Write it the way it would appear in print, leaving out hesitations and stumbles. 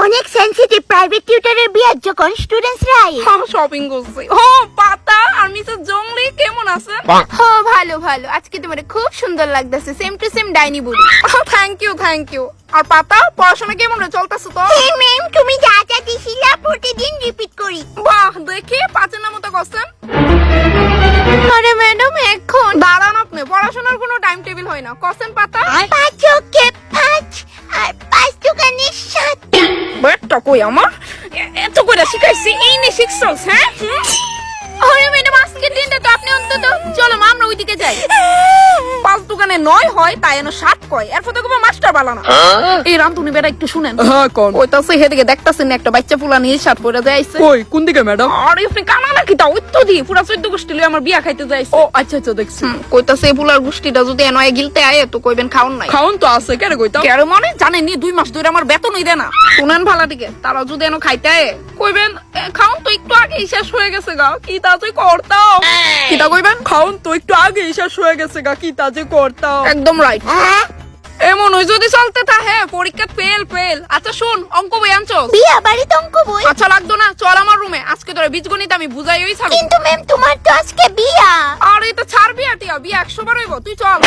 অনেক sensitive private টিউটরের বিয়ার যখন স্টুডেন্টসরা আয়। শপিং করছি। পাতা আর মিসেস জংলি কেমন আছেন? ভালো ভালো, আজকে তোমার খুব সুন্দর লাগতেছে, সেম টু সেম ডাইনি বুড়ি। Thank you. আর পাতা পড়াশোনা কেমন চলতেছে তো? এই ম্যাম, তুমি যা যা দিছিলা প্রতিদিন রিপিট করি। বাহ, দেখি পাঁচের নাম মতো করছেন। আরে ম্যাডাম এখন দাঁড়ান, আপনি পড়াশোনার কোনো টাইম টেবিল হয় না। করছেন পাতা? 5 ওকে 5 আর 5 দোকানে 7। বেটটা কই আমার? এত করে শিখাইছি, এই নে শিখছস? হ্যাঁ আরে ম্যাডাম, আজকের দিনটা তো আপনি অন্তত চলো মা আমরা ওইদিকে যাই। 5 দোকানে 9 হয়, তাই এনো 7 কয়। এরপর তো কোনো মাস্টার বালানা। এই রামতুনি বেটা একটু শুনেন। হ্যাঁ কোন কইতাছে হেদিকে দেখতাছেন না একটা বাচ্চা পোলা নীল শার্ট পরে যাইছে। কই কোন দিকে ম্যাডাম? আরে আপনি কানা নাকি? তা ওই তো দি পুরা 14 গোষ্ঠী লই আমার বিয়া খাইতে যাইছে। ও আচ্ছা দেখছি। কইতাছে এই পোলার গোষ্ঠীটা যদি এনয় গিলতে আয় তো কইবেন খাওন নাই। খাউন তো আছে কেন কইতাম? কেন মানে জানেন নি 2 মাস ধরে আমার বেতনই দেয় না। শুনেন ভালাটিকে, তারা যদি এনো খাইতে আয় কইবেন খাউন তো একটু আগে শেষ হয়ে গেছে গা, কি তা তুই করতাও। কিটা কইবেন? খাউন তো একটু আগে শেষ হয়ে গেছে গা, কি তা যে করতাম। একদম রাইট। এমন ওই যদি চলতে থাকে পরীক্ষা ফেল। আচ্ছা শুন, অঙ্ক বই আনছো? বিয়া বাড়িতে অঙ্ক বই? আচ্ছা লাগতো না, চল আমার রুমে, আজকে তোরা বীজগণিত আমি বুঝাই ওই ছাড়ব। কিন্তু ম্যাম তোমার তো আজকে বিয়া। আর এই তো ছাড়বি আটিয়া, বিয়ে 100 বার হইব, তুই চল।